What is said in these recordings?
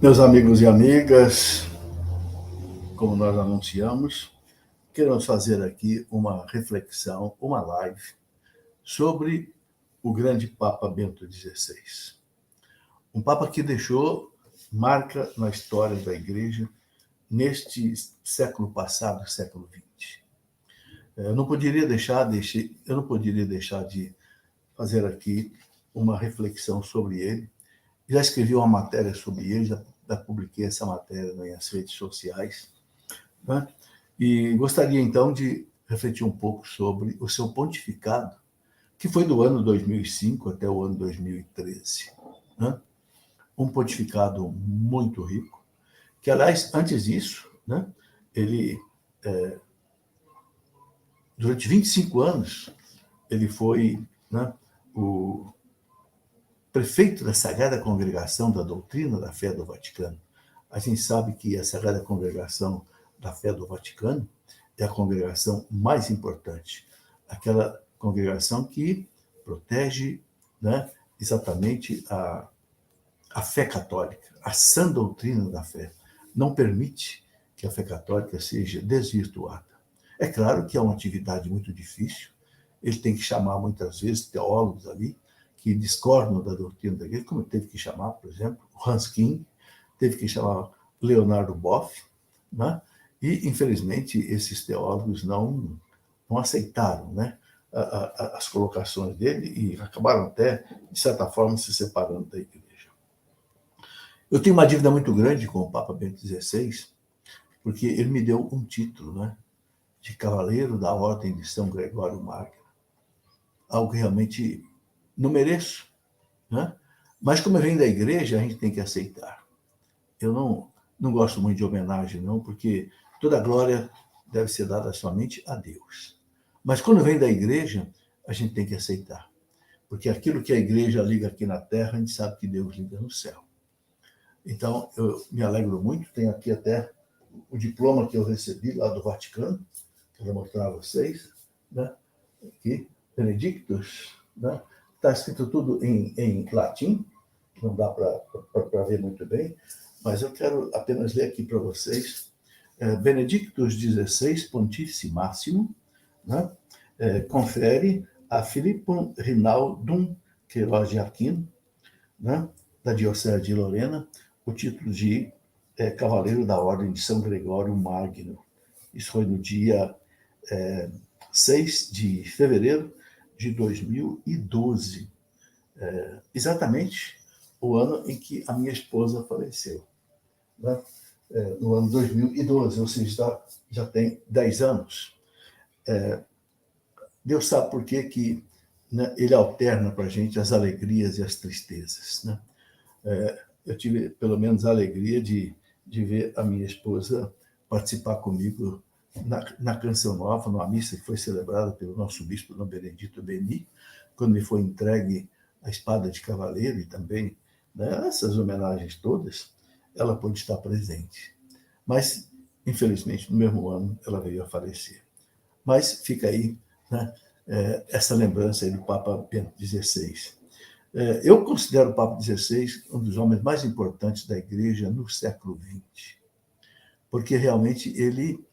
Meus amigos e amigas, como nós anunciamos, queremos fazer aqui uma reflexão, uma live, sobre o grande Papa Bento XVI. Um Papa que deixou marca na história da Igreja neste século passado, século XX. Eu não poderia deixar de fazer aqui uma reflexão sobre ele. Já escrevi uma matéria sobre ele, já publiquei essa matéria nas minhas redes sociais, né? E gostaria, então, de refletir um pouco sobre o seu pontificado, que foi do ano 2005 até o ano 2013. Né? Um pontificado muito rico, que, aliás, antes disso, né, ele, durante 25 anos, ele foi, né, o prefeito da Sagrada Congregação da Doutrina da Fé do Vaticano. A gente sabe que a Sagrada Congregação da Fé do Vaticano é a congregação mais importante, aquela congregação que protege, né, exatamente a fé católica, a sã doutrina da fé. Não permite que a fé católica seja desvirtuada. É claro que é uma atividade muito difícil, ele tem que chamar muitas vezes teólogos ali que discordam da doutrina da igreja, como teve que chamar, por exemplo, Hans King, teve que chamar Leonardo Boff, né? E, infelizmente, esses teólogos não aceitaram, né, as colocações dele e acabaram até, de certa forma, se separando da igreja. Eu tenho uma dívida muito grande com o Papa Bento XVI, porque ele me deu um título, né, de Cavaleiro da Ordem de São Gregório Magno, algo que realmente não mereço, né? Mas como eu venho da igreja, a gente tem que aceitar. Eu não gosto muito de homenagem, não, porque toda a glória deve ser dada somente a Deus. Mas quando vem da igreja, a gente tem que aceitar. Porque aquilo que a igreja liga aqui na terra, a gente sabe que Deus liga no céu. Então, eu me alegro muito. Tenho aqui até o diploma que eu recebi lá do Vaticano, que eu vou mostrar a vocês, né? Aqui, Benedictus, né? Está escrito tudo em latim, não dá para ver muito bem, mas eu quero apenas ler aqui para vocês. Benedictus XVI, Pontífice Máximo, né? Confere a Philippum Rinaldum Queiroz de Aquino, né, da Diocese de Lorena, o título de Cavaleiro da Ordem de São Gregório Magno. Isso foi no dia 6 de fevereiro de 2012, exatamente o ano em que a minha esposa faleceu, né? No ano 2012, ou seja, já tem 10 anos. Deus sabe por que né, ele alterna para a gente as alegrias e as tristezas. Né? Eu tive, pelo menos, a alegria de ver a minha esposa participar comigo na Canção Nova, numa missa que foi celebrada pelo nosso bispo Dom Benedito Beni, quando me foi entregue a espada de cavaleiro e também, né, essas homenagens todas, ela pôde estar presente. Mas, infelizmente, no mesmo ano, ela veio a falecer. Mas fica aí, né, essa lembrança aí do Papa Bento XVI. Eu considero o Papa XVI um dos homens mais importantes da Igreja no século XX, porque realmente ele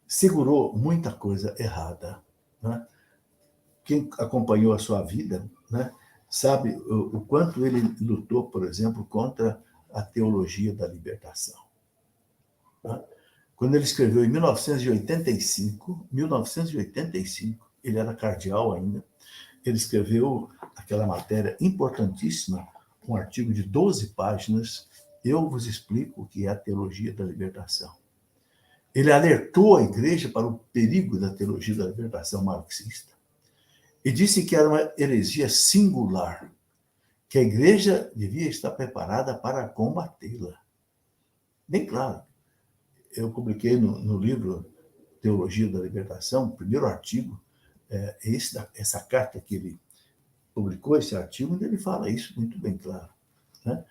segurou muita coisa errada. Né? Quem acompanhou a sua vida, né, sabe o quanto ele lutou, por exemplo, contra a teologia da libertação. Né? Quando ele escreveu em 1985, ele era cardeal ainda, ele escreveu aquela matéria importantíssima, um artigo de 12 páginas, Eu vos explico o que é a teologia da libertação. Ele alertou a igreja para o perigo da teologia da libertação marxista e disse que era uma heresia singular, que a igreja devia estar preparada para combatê-la. Bem claro, eu publiquei no livro Teologia da Libertação, o primeiro artigo, essa carta que ele publicou, esse artigo, onde ele fala isso muito bem claro. Né?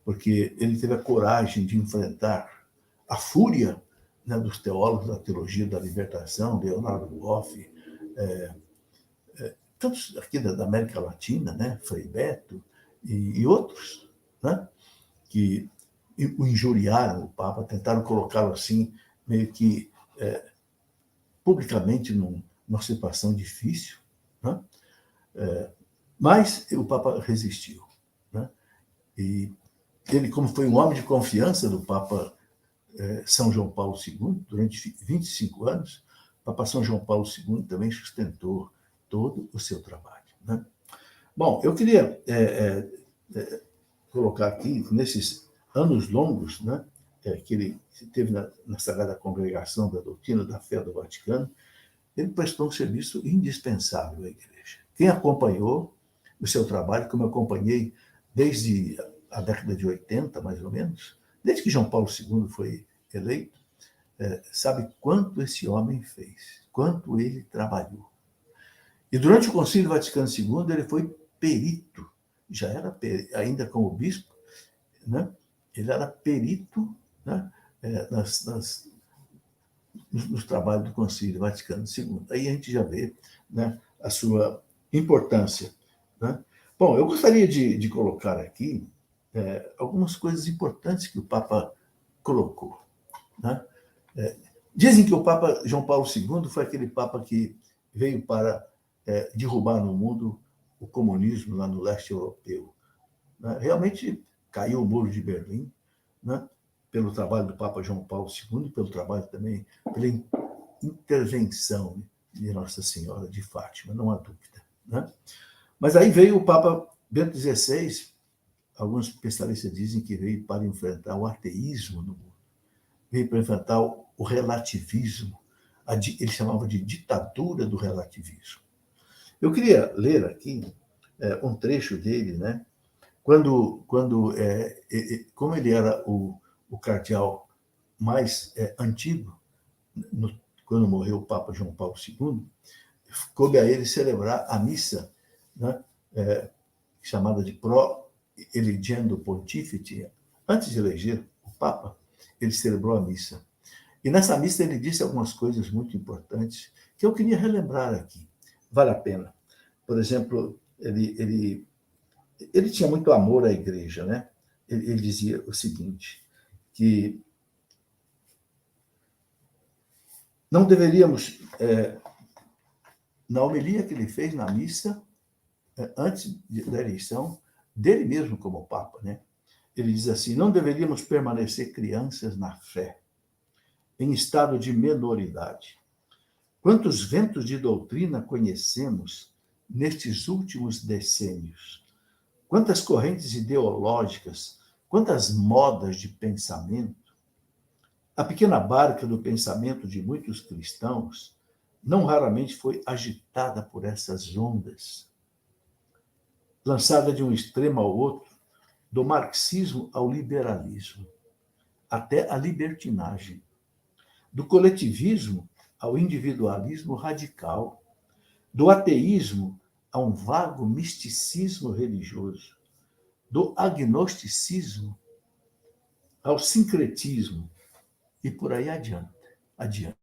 Porque ele teve a coragem de enfrentar a fúria, né, dos teólogos da teologia da libertação, Leonardo Boff, tantos aqui da América Latina, né, Frei Beto e outros, né, que o injuriaram, o Papa, tentaram colocá-lo assim, meio que publicamente numa situação difícil, né? Mas o Papa resistiu, né? E ele, como foi um homem de confiança do Papa São João Paulo II, durante 25 anos, o Papa São João Paulo II também sustentou todo o seu trabalho, né? Bom, eu queria colocar aqui, nesses anos longos, né, que ele teve na Sagrada Congregação da Doutrina da Fé do Vaticano, ele prestou um serviço indispensável à Igreja. Quem acompanhou o seu trabalho, como eu acompanhei desde a década de 80, mais ou menos, desde que João Paulo II foi eleito, sabe quanto esse homem fez, quanto ele trabalhou. E durante o Concílio Vaticano II, ele foi perito, já era ainda como bispo, né? Ele era perito, né, nos trabalhos do Concílio Vaticano II. Aí a gente já vê, né, a sua importância, né? Bom, eu gostaria de colocar aqui algumas coisas importantes que o Papa colocou, né? Dizem que o Papa João Paulo II foi aquele Papa que veio para derrubar no mundo o comunismo lá no leste europeu, né? Realmente caiu o Muro de Berlim, né? Pelo trabalho do Papa João Paulo II, pelo trabalho também, pela intervenção de Nossa Senhora de Fátima, não há dúvida, né? Mas aí veio o Papa Bento XVI, alguns especialistas dizem que veio para enfrentar o ateísmo no mundo, veio para enfrentar o relativismo, ele chamava de ditadura do relativismo. Eu queria ler aqui um trecho dele, né? Como ele era o cardeal mais antigo, quando morreu o Papa João Paulo II, coube a ele celebrar a missa, né, chamada de Pro Eligendo Pontifite. Antes de eleger o Papa, ele celebrou a missa. E nessa missa ele disse algumas coisas muito importantes que eu queria relembrar aqui. Vale a pena. Por exemplo, ele tinha muito amor à igreja, né? Ele dizia o seguinte, que não deveríamos, na homilia que ele fez na missa, antes da eleição, dele mesmo como Papa, né? Ele diz assim, não deveríamos permanecer crianças na fé, em estado de menoridade. Quantos ventos de doutrina conhecemos nestes últimos decênios? Quantas correntes ideológicas, quantas modas de pensamento. A pequena barca do pensamento de muitos cristãos não raramente foi agitada por essas ondas, lançada de um extremo ao outro, do marxismo ao liberalismo, até a libertinagem, do coletivismo ao individualismo radical, do ateísmo a um vago misticismo religioso, do agnosticismo ao sincretismo e por aí adiante.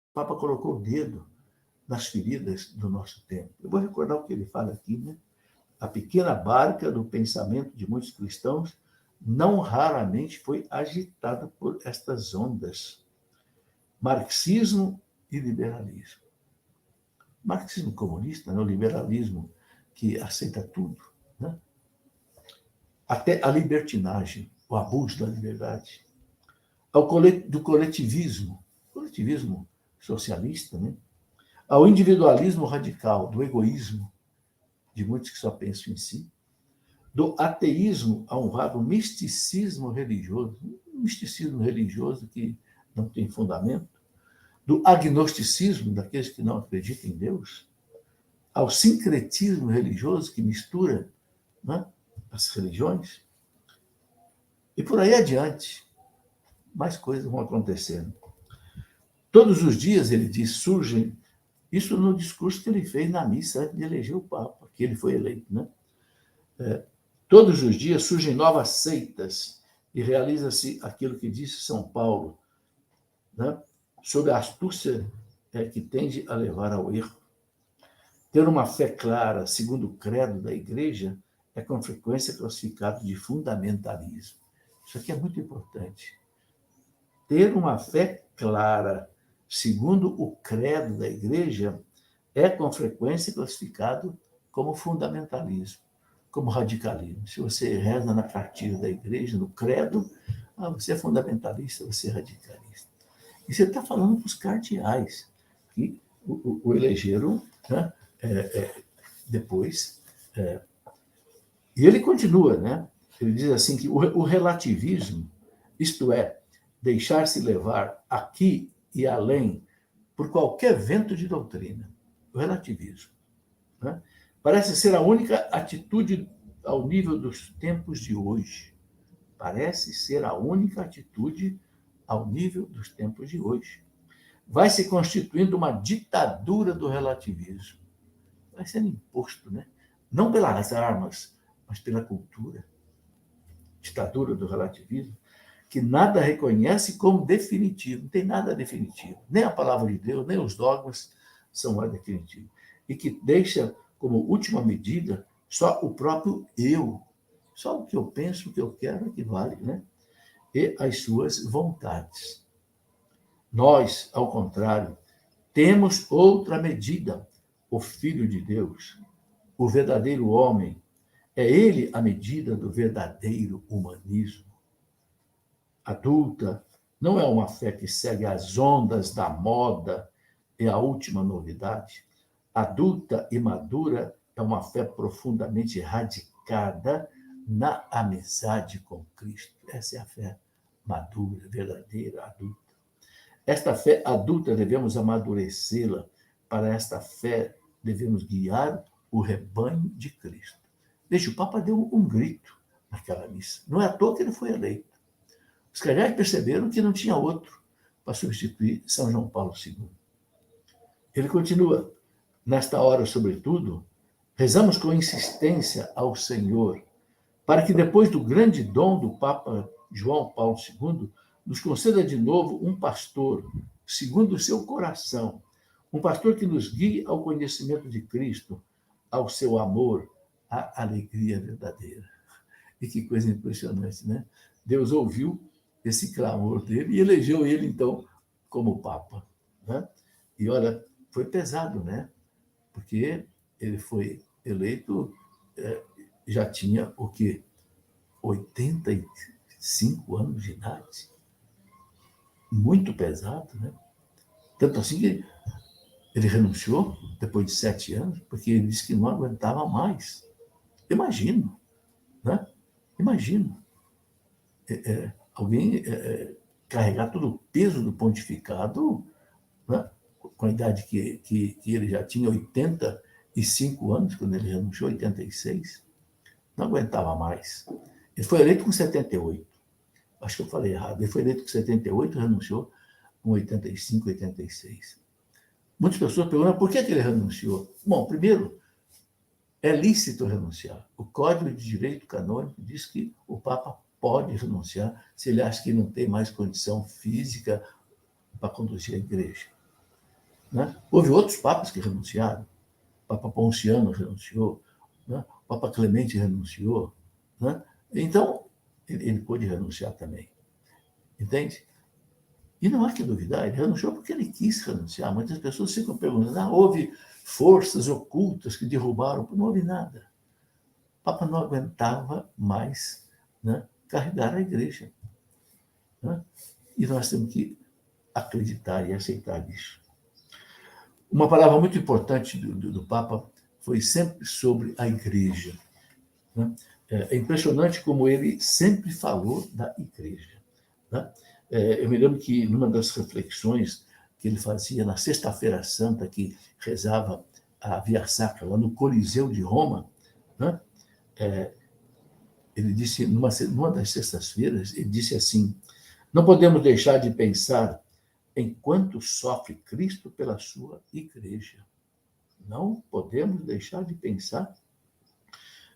O Papa colocou o dedo nas feridas do nosso tempo. Eu vou recordar o que ele fala aqui, né? A pequena barca do pensamento de muitos cristãos não raramente foi agitada por estas ondas. Marxismo e liberalismo. Marxismo comunista, né? O liberalismo que aceita tudo, né? Até a libertinagem, o abuso da liberdade. Do coletivismo socialista, né? Ao individualismo radical, do egoísmo, de muitos que só pensam em si, do ateísmo a um vago misticismo religioso, um misticismo religioso que não tem fundamento, do agnosticismo, daqueles que não acreditam em Deus, ao sincretismo religioso, que mistura, né, as religiões, e por aí adiante, mais coisas vão acontecendo. Todos os dias, ele diz, surgem, isso no discurso que ele fez na missa antes de eleger o Papa, que ele foi eleito, né? Todos os dias surgem novas seitas e realiza-se aquilo que disse São Paulo, né? Sob a astúcia que tende a levar ao erro. Ter uma fé clara, segundo o credo da Igreja, é com frequência classificado de fundamentalismo. Isso aqui é muito importante. Ter uma fé clara, segundo o credo da igreja, é com frequência classificado como fundamentalismo, como radicalismo. Se você reza na cartilha da igreja, no credo, você é fundamentalista, você é radicalista. E você está falando para os cardeais, que o elegeram, né, depois. E ele continua, né? Ele diz assim que o relativismo, isto é, deixar-se levar aqui e além por qualquer vento de doutrina, o relativismo, né, parece ser a única atitude ao nível dos tempos de hoje. Parece ser a única atitude ao nível dos tempos de hoje. Vai se constituindo uma ditadura do relativismo. Vai sendo imposto, né? Não pelas armas, mas pela cultura. Ditadura do relativismo, que nada reconhece como definitivo. Não tem nada definitivo. Nem a palavra de Deus, nem os dogmas são mais definitivos. E que deixa como última medida só o próprio eu. Só o que eu penso, o que eu quero é que vale, né? E as suas vontades. Nós, ao contrário, temos outra medida, o Filho de Deus, o verdadeiro homem. É ele a medida do verdadeiro humanismo. Adulta não é uma fé que segue as ondas da moda e a última novidade. Adulta e madura é uma fé profundamente radicada na amizade com Cristo. Essa é a fé madura, verdadeira, adulta. Esta fé adulta devemos amadurecê-la. Para esta fé devemos guiar o rebanho de Cristo. Veja, o Papa deu um grito naquela missa. Não é à toa que ele foi eleito. Os cardeais perceberam que não tinha outro para substituir São João Paulo II. Ele continua, nesta hora, sobretudo, rezamos com insistência ao Senhor, para que depois do grande dom do Papa João Paulo II, nos conceda de novo um pastor, segundo o seu coração, um pastor que nos guie ao conhecimento de Cristo, ao seu amor, à alegria verdadeira. E que coisa impressionante, né? Deus ouviu esse clamor dele e elegeu ele, então, como Papa, né? E, olha, foi pesado, né? Porque ele foi eleito, já tinha o quê? 85 anos de idade. Muito pesado, né? Tanto assim que ele renunciou depois de 7 anos, porque ele disse que não aguentava mais. Imagino, né? Imagino. Alguém carregar todo o peso do pontificado, né? Com a idade que ele já tinha, 85 anos, quando ele renunciou, 86, não aguentava mais. Ele foi eleito com 78. Acho que eu falei errado. Ele foi eleito com 78, renunciou com 85, 86. Muitas pessoas perguntam por que ele renunciou. Bom, primeiro, é lícito renunciar. O Código de Direito Canônico diz que o Papa pode renunciar se ele acha que não tem mais condição física para conduzir a igreja. Né? Houve outros papas que renunciaram. O Papa Ponciano renunciou, né? O Papa Clemente renunciou. Né? Então, ele pôde renunciar também. Entende? E não há que duvidar, ele renunciou porque ele quis renunciar. Muitas pessoas ficam perguntando, houve forças ocultas que derrubaram. Não houve nada. O Papa não aguentava mais, né, carregar a igreja. Né? E nós temos que acreditar e aceitar isso. Uma palavra muito importante do Papa foi sempre sobre a igreja. Né? É impressionante como ele sempre falou da igreja. Né? Eu me lembro que, numa das reflexões que ele fazia na Sexta-feira Santa, que rezava a Via Sacra, lá no Coliseu de Roma, né? Ele disse, numa das sextas-feiras, ele disse assim, não podemos deixar de pensar em quanto sofre Cristo pela sua igreja. Não podemos deixar de pensar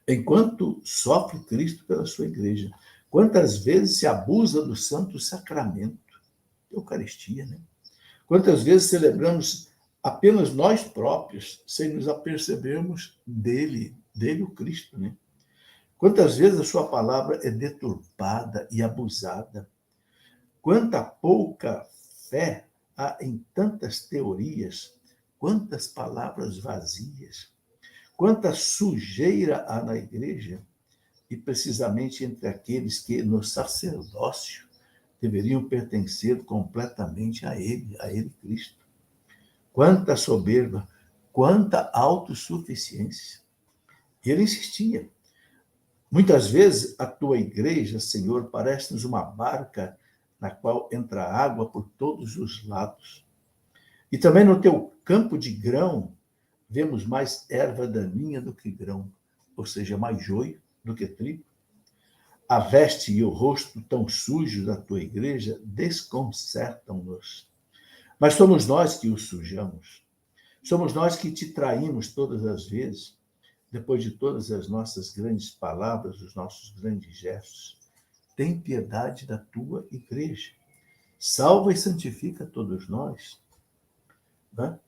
em quanto sofre Cristo pela sua igreja. Quantas vezes se abusa do Santo Sacramento, Eucaristia, né? Quantas vezes celebramos apenas nós próprios, sem nos apercebermos dele o Cristo, né? Quantas vezes a sua palavra é deturpada e abusada? Quanta pouca fé há em tantas teorias, quantas palavras vazias, quanta sujeira há na igreja, e precisamente entre aqueles que no sacerdócio deveriam pertencer completamente a Ele Cristo. Quanta soberba, quanta autossuficiência. E ele insistia. Muitas vezes a tua igreja, Senhor, parece-nos uma barca na qual entra água por todos os lados. E também no teu campo de grão, vemos mais erva daninha do que grão, ou seja, mais joio do que trigo. A veste e o rosto tão sujos da tua igreja desconcertam-nos. Mas somos nós que os sujamos. Somos nós que te traímos todas as vezes, depois de todas as nossas grandes palavras, os nossos grandes gestos. Tem piedade da tua igreja. Salva e santifica todos nós. Né?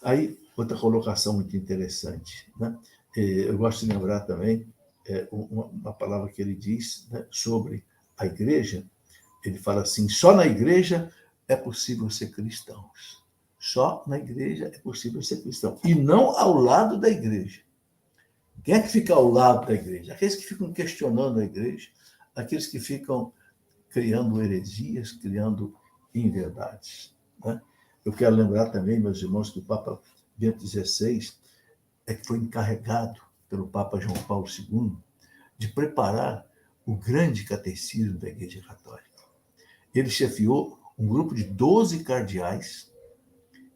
Aí, outra colocação muito interessante. Né? Eu gosto de lembrar também uma palavra que ele diz, né, sobre a igreja. Ele fala assim, só na igreja é possível ser cristãos. Só na igreja é possível ser cristão. E não ao lado da igreja. Quem é que fica ao lado da igreja? Aqueles que ficam questionando a igreja, aqueles que ficam criando heresias, criando inverdades. Né? Eu quero lembrar também, meus irmãos, que o Papa Bento XVI foi encarregado pelo Papa João Paulo II de preparar o grande catecismo da Igreja Católica. Ele chefiou um grupo de 12 cardeais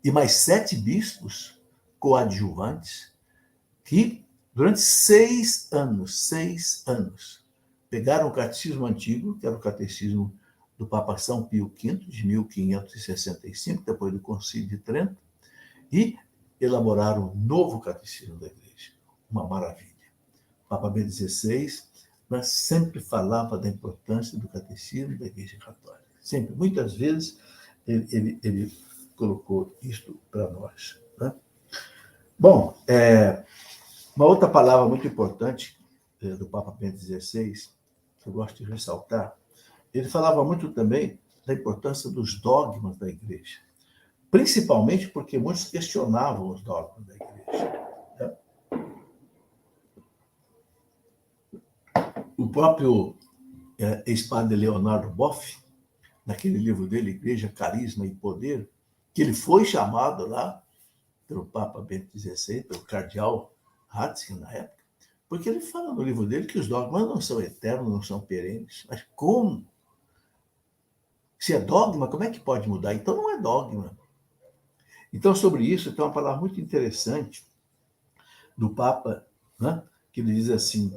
e mais 7 bispos coadjuvantes que, durante 6 anos, pegaram o catecismo antigo, que era o catecismo do Papa São Pio V, de 1565, depois do Concílio de Trento, e elaboraram um novo catecismo da Igreja. Uma maravilha. O Papa Bento XVI sempre falava da importância do catecismo da Igreja Católica. Sempre, muitas vezes, ele colocou isto para nós. Né? Bom, uma outra palavra muito importante do Papa Bento XVI, que eu gosto de ressaltar, ele falava muito também da importância dos dogmas da Igreja, principalmente porque muitos questionavam os dogmas da Igreja. Né? O próprio ex-padre Leonardo Boff, naquele livro dele, Igreja, Carisma e Poder, que ele foi chamado lá pelo Papa Bento XVI, pelo cardeal Ratzinger na época, porque ele fala no livro dele que os dogmas não são eternos, não são perenes. Mas como? Se é dogma, como é que pode mudar? Então não é dogma. Então, sobre isso, tem uma palavra muito interessante do Papa, né, que ele diz assim,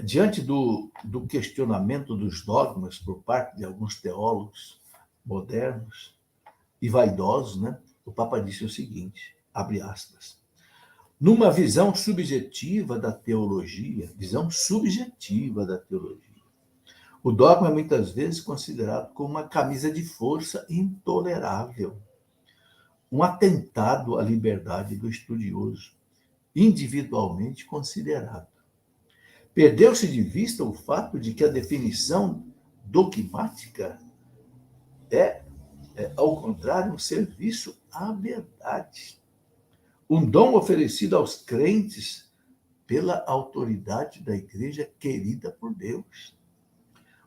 diante do questionamento dos dogmas por parte de alguns teólogos modernos e vaidosos, né, o Papa disse o seguinte, abre aspas, numa visão subjetiva da teologia, o dogma é muitas vezes considerado como uma camisa de força intolerável, um atentado à liberdade do estudioso, individualmente considerado. Perdeu-se de vista o fato de que a definição dogmática ao contrário, um serviço à verdade. Um dom oferecido aos crentes pela autoridade da igreja querida por Deus.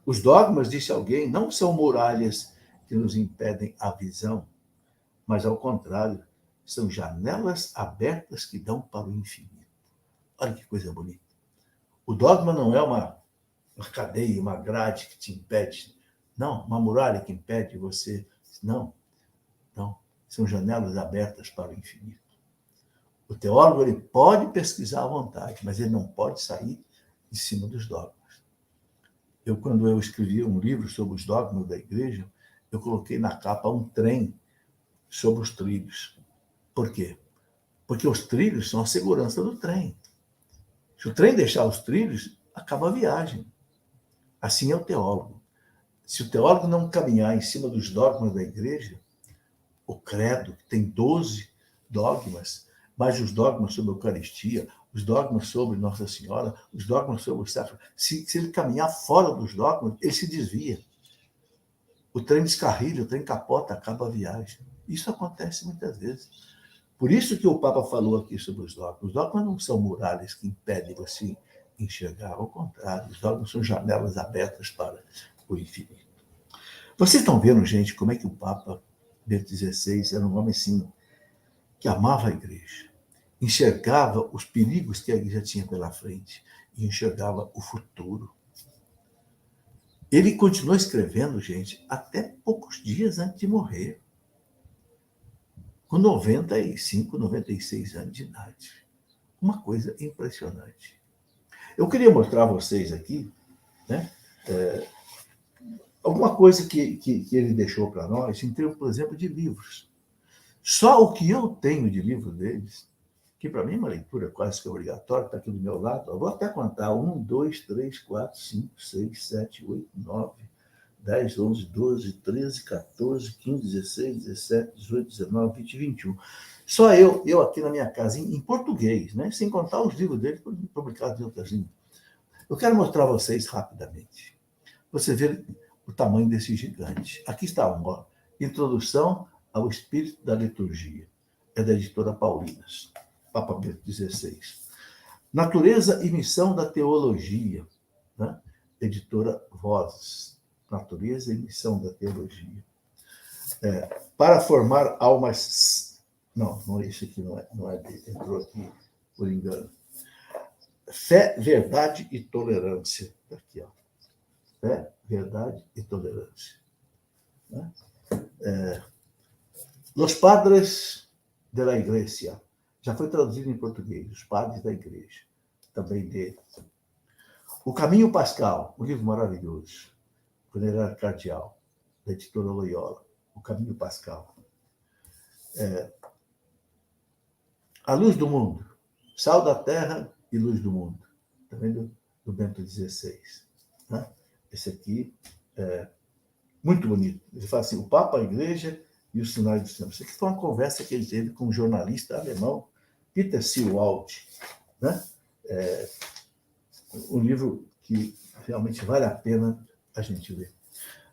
Os dogmas, disse alguém, não são muralhas que nos impedem a visão, mas, ao contrário, são janelas abertas que dão para o infinito. Olha que coisa bonita. O dogma não é uma cadeia, uma grade que te impede. Não, uma muralha que impede você. Não. São janelas abertas para o infinito. O teólogo ele pode pesquisar à vontade, mas ele não pode sair de cima dos dogmas. Quando eu escrevi um livro sobre os dogmas da igreja, eu coloquei na capa um trem sobre os trilhos. Por quê? Porque os trilhos são a segurança do trem. Se o trem deixar os trilhos, acaba a viagem. Assim é o teólogo. Se o teólogo não caminhar em cima dos dogmas da igreja, o credo, que tem 12 dogmas, mais os dogmas sobre a Eucaristia, os dogmas sobre Nossa Senhora, os dogmas sobre o sacro. Se ele caminhar fora dos dogmas, ele se desvia. O trem descarrilha, o trem capota, acaba a viagem. Isso acontece muitas vezes. Por isso que o Papa falou aqui sobre os dogmas. Os dogmas não são muralhas que impedem você enxergar, ao contrário, os dogmas são janelas abertas para o infinito. Vocês estão vendo, gente, como é que o Papa Bento XVI era um homem assim, que amava a igreja, enxergava os perigos que a igreja tinha pela frente e enxergava o futuro. Ele continuou escrevendo, gente, até poucos dias antes de morrer, com 95, 96 anos de idade. Uma coisa impressionante. Eu queria mostrar a vocês aqui, né, alguma coisa que ele deixou para nós, em termos, por exemplo, de livros. Só o que eu tenho de livro deles, que para mim é uma leitura quase que obrigatória, está aqui do meu lado. Eu vou até contar: 1, 2, 3, 4, 5, 6, 7, 8, 9, 10, 11, 12, 13, 14, 15, 16, 17, 18, 19, 20, 21. Só eu aqui na minha casa, em português, né? Sem contar os livros dele publicados em outras línguas. Eu quero mostrar a vocês rapidamente. Você vê o tamanho desse gigante. Aqui está uma introdução ao Espírito da Liturgia. É da editora Paulinas, Papa Bento XVI. Natureza e Missão da Teologia, né? Editora Vozes. Natureza e Missão da Teologia. Para formar almas... Não, esse aqui não é dele. Entrou aqui por engano. Fé, Verdade e Tolerância. Aqui, ó. Fé, Verdade e Tolerância. Né? Los Padres de la Iglesia. Já foi traduzido em português. Os Padres da Igreja. Também dele. O Caminho Pascal. Um livro maravilhoso. Quando ele era cardeal. Da editora Loyola. O Caminho Pascal. A Luz do Mundo. Sal da Terra e Luz do Mundo. Também do Bento XVI. Né? Esse aqui é muito bonito. Ele fala assim: o Papa, a Igreja e os Sinais dos Tempos. Isso aqui foi uma conversa que ele teve com um jornalista alemão, Peter Seewald. Né? Um livro que realmente vale a pena a gente ler.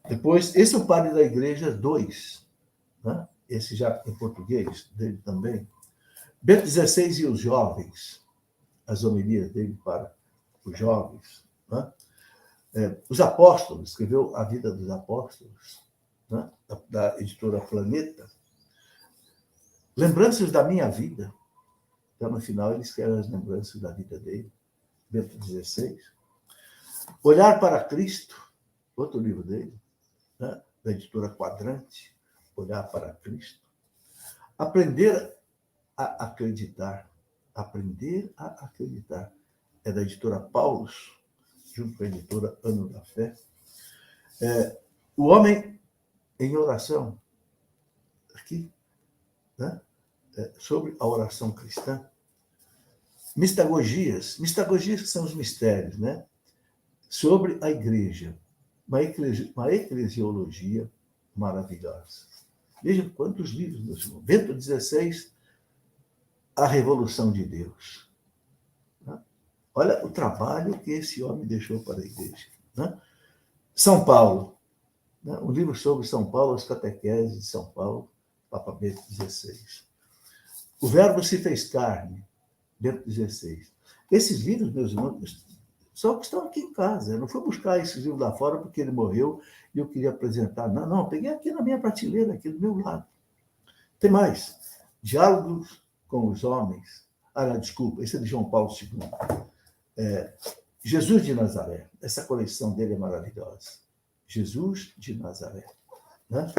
Depois, esse é o Padre da Igreja 2. Né? Esse já em português, dele também. Bento XVI e os jovens. As homilias dele para os jovens. Né? Os Apóstolos, escreveu A Vida dos Apóstolos, né? da editora Planeta. Lembranças da Minha Vida. Então, no final, ele escreve as lembranças da vida dele, Bento XVI. Olhar para Cristo, outro livro dele, né? Da editora Quadrante, Olhar para Cristo. Aprender a Acreditar. Aprender a Acreditar. É da editora Paulus, junto com a editora Ano da Fé. O Homem em Oração, aqui, né? Sobre a oração cristã. Mistagogias que são os mistérios, né? Sobre a igreja. Uma eclesiologia maravilhosa. Vejam quantos livros, meus irmãos. Bento XVI, A Revolução de Deus. Olha o trabalho que esse homem deixou para a igreja. Né? São Paulo. Né? Um livro sobre São Paulo, as catequeses de São Paulo, Papa Bento XVI. O Verbo se fez carne, Bento XVI. Esses livros, meus irmãos, só que estão aqui em casa. Eu não fui buscar esses livros lá fora porque ele morreu e eu queria apresentar. Não, peguei aqui na minha prateleira, aqui do meu lado. Tem mais. Diálogos com os Homens. Desculpa, esse é de João Paulo II. Jesus de Nazaré. Essa coleção dele é maravilhosa. Jesus de Nazaré. Né?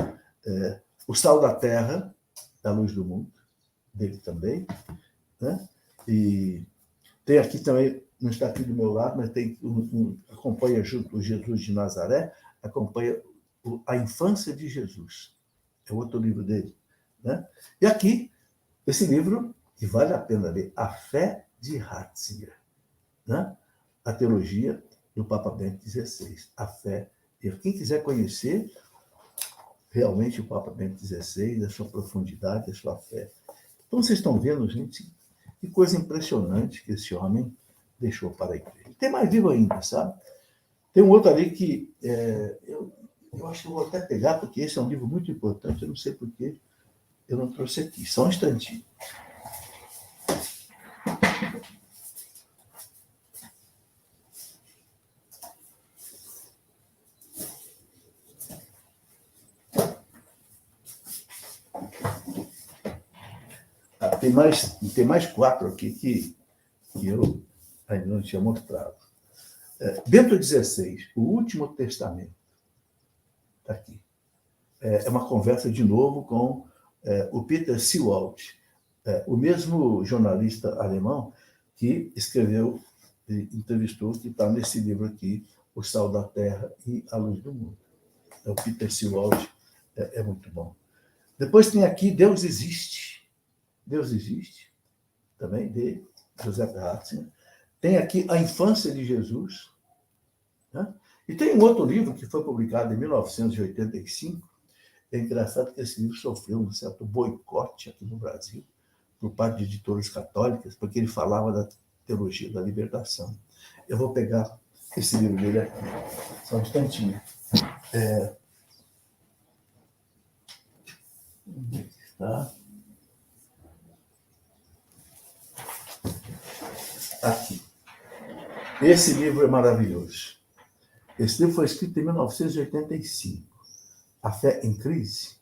O Sal da Terra, da Luz do Mundo, dele também. Né? E tem aqui também, não está aqui do meu lado, mas tem acompanha junto o Jesus de Nazaré, acompanha a infância de Jesus. É outro livro dele. Né? E aqui, esse livro, que vale a pena ler, A Fé de Ratzinger. Né? A teologia do Papa Bento XVI. A fé. Quem quiser conhecer realmente o Papa Bento XVI, a sua profundidade, a sua fé. Então, vocês estão vendo, gente, Que coisa impressionante que esse homem deixou para a igreja. Tem mais vivo ainda, sabe? Tem um outro ali que eu acho que eu vou até pegar, porque esse é um livro muito importante, eu não sei por que eu não trouxe aqui. Só um instantinho. Tem mais 4 aqui que eu ainda não tinha mostrado. Bento XVI, o Último Testamento. Está aqui. É uma conversa, de novo, com o Peter Seewald, o mesmo jornalista alemão que escreveu, entrevistou, que está nesse livro aqui, O Sal da Terra e a Luz do Mundo. O Peter Seewald é muito bom. Depois tem aqui Deus Existe. Deus Existe, também, de José Ratzinger. Tem aqui A Infância de Jesus. Né? E tem um outro livro que foi publicado em 1985. É engraçado que esse livro sofreu um certo boicote aqui no Brasil por parte de editoras católicas, porque ele falava da teologia da libertação. Eu vou pegar esse livro dele aqui, só um instantinho. Tá? Aqui. Esse livro é maravilhoso. Esse livro foi escrito em 1985. A Fé em Crise.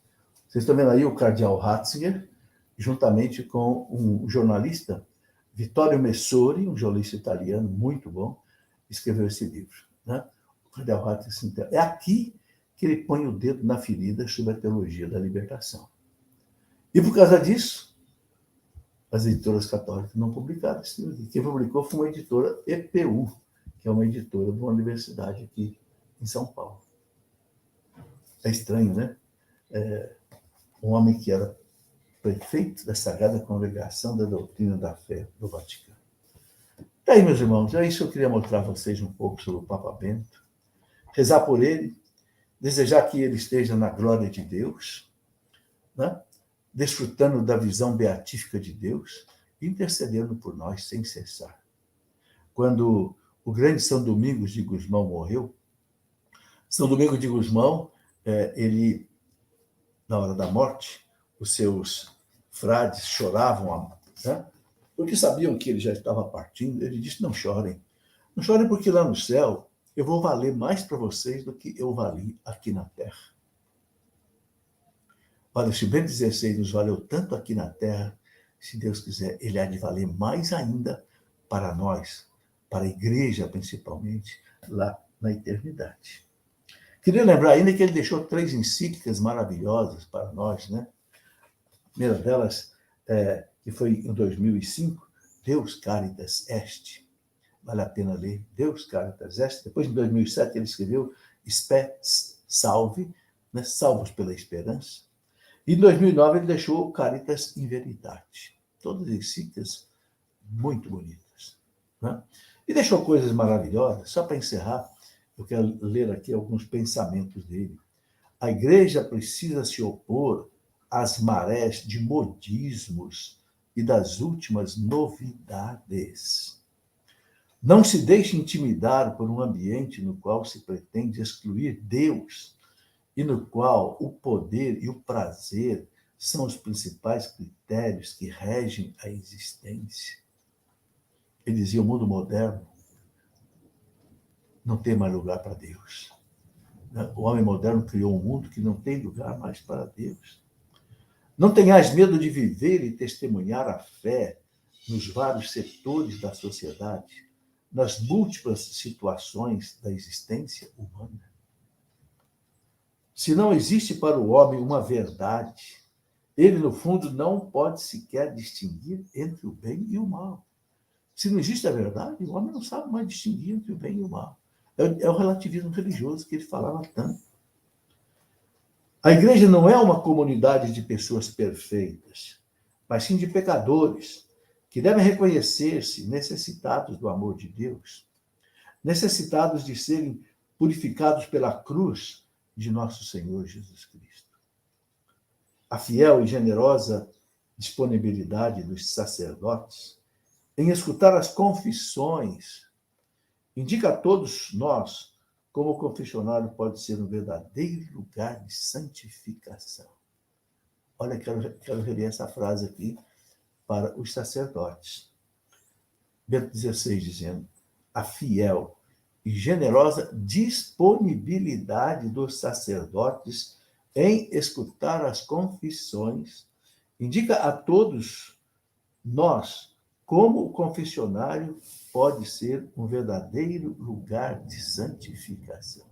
Vocês estão vendo aí o cardeal Ratzinger, juntamente com um jornalista, Vittorio Messori, um jornalista italiano muito bom, escreveu esse livro. Né? O cardeal Ratzinger. É aqui que ele põe o dedo na ferida sobre a teologia da libertação. E por causa disso, as editoras católicas não publicaram esse livro. Quem publicou foi uma editora EPU, que é uma editora de uma universidade aqui em São Paulo. É estranho, né? Um homem que era prefeito da Sagrada Congregação da Doutrina da Fé do Vaticano. E aí, meus irmãos, é isso que eu queria mostrar a vocês um pouco sobre o Papa Bento. Rezar por ele, desejar que ele esteja na glória de Deus, né? Desfrutando da visão beatífica de Deus, intercedendo por nós sem cessar. Quando o grande São Domingos de Gusmão morreu, São Domingos de Gusmão, ele, na hora da morte, os seus frades choravam, né? Porque sabiam que ele já estava partindo. Ele disse, não chorem. Não chorem porque lá no céu eu vou valer mais para vocês do que eu vali aqui na terra. Olha, se o Bento XVI nos valeu tanto aqui na terra, se Deus quiser, ele há de valer mais ainda para nós, para a igreja principalmente, lá na eternidade. Queria lembrar ainda que ele deixou 3 encíclicas maravilhosas para nós, né? A primeira delas, que foi em 2005, Deus Caritas Est. Vale a pena ler, Deus Caritas Est. Depois, em 2007, ele escreveu Spe Salve, né? Salvos pela Esperança. E em 2009 ele deixou o Caritas in Veritate. Todas encíclicas muito bonitas. Né? E deixou coisas maravilhosas. Só para encerrar, eu quero ler aqui alguns pensamentos dele. A igreja precisa se opor às marés de modismos e das últimas novidades. Não se deixe intimidar por um ambiente no qual se pretende excluir Deus e no qual o poder e o prazer são os principais critérios que regem a existência. Ele dizia, o mundo moderno não tem mais lugar para Deus. O homem moderno criou um mundo que não tem lugar mais para Deus. Não tenhais medo de viver e testemunhar a fé nos vários setores da sociedade, nas múltiplas situações da existência humana. Se não existe para o homem uma verdade, ele, no fundo, não pode sequer distinguir entre o bem e o mal. Se não existe a verdade, o homem não sabe mais distinguir entre o bem e o mal. É o relativismo religioso que ele falava tanto. A igreja não é uma comunidade de pessoas perfeitas, mas sim de pecadores, que devem reconhecer-se necessitados do amor de Deus, necessitados de serem purificados pela cruz de nosso Senhor Jesus Cristo. A fiel e generosa disponibilidade dos sacerdotes em escutar as confissões, indica a todos nós como o confessionário pode ser um verdadeiro lugar de santificação. Olha, quero reler essa frase aqui para os sacerdotes. Bento XVI dizendo: a fiel e generosa disponibilidade dos sacerdotes em escutar as confissões indica a todos nós como o confessionário pode ser um verdadeiro lugar de santificação.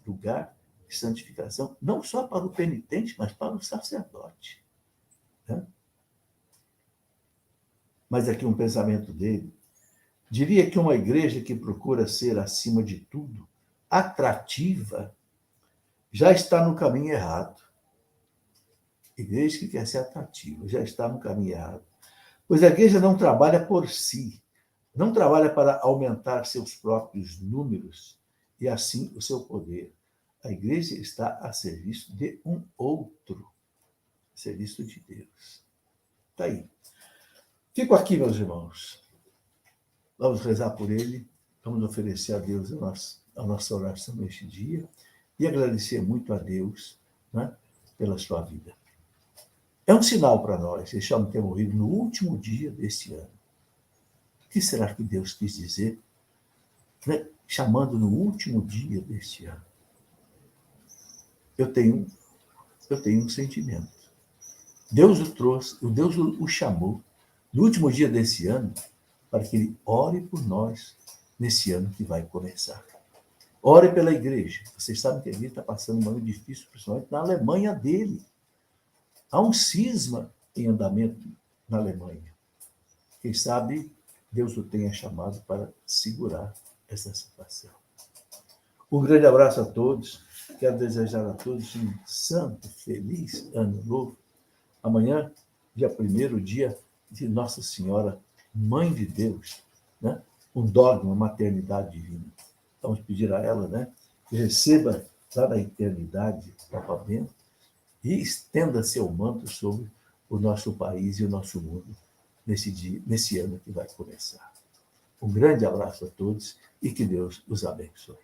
Lugar de santificação não só para o penitente, mas para o sacerdote. Né? Mas aqui um pensamento dele. Diria que uma igreja que procura ser, acima de tudo, atrativa, já está no caminho errado. Igreja que quer ser atrativa já está no caminho errado. Pois a igreja não trabalha por si, não trabalha para aumentar seus próprios números e, assim, o seu poder. A igreja está a serviço de um outro, a serviço de Deus. Está aí. Fico aqui, meus irmãos. Vamos rezar por ele, vamos oferecer a Deus a nossa oração neste dia e agradecer muito a Deus, né, pela sua vida. É um sinal para nós, este homem ter morrido no último dia deste ano. O que será que Deus quis dizer, né, chamando no último dia deste ano? Eu tenho um sentimento. Deus o trouxe, Deus o chamou no último dia desse ano para que ele ore por nós nesse ano que vai começar. Ore pela igreja. Vocês sabem que a igreja está passando um ano difícil, principalmente na Alemanha dele. Há um cisma em andamento na Alemanha. Quem sabe Deus o tenha chamado para segurar essa situação. Um grande abraço a todos. Quero desejar a todos um santo, feliz ano novo. Amanhã, dia 1º, dia de Nossa Senhora, Mãe de Deus, né? Um dogma, uma maternidade divina. Vamos pedir a ela, né, que receba lá na eternidade o Papa Bento e estenda seu manto sobre o nosso país e o nosso mundo nesse ano que vai começar. Um grande abraço a todos e que Deus os abençoe.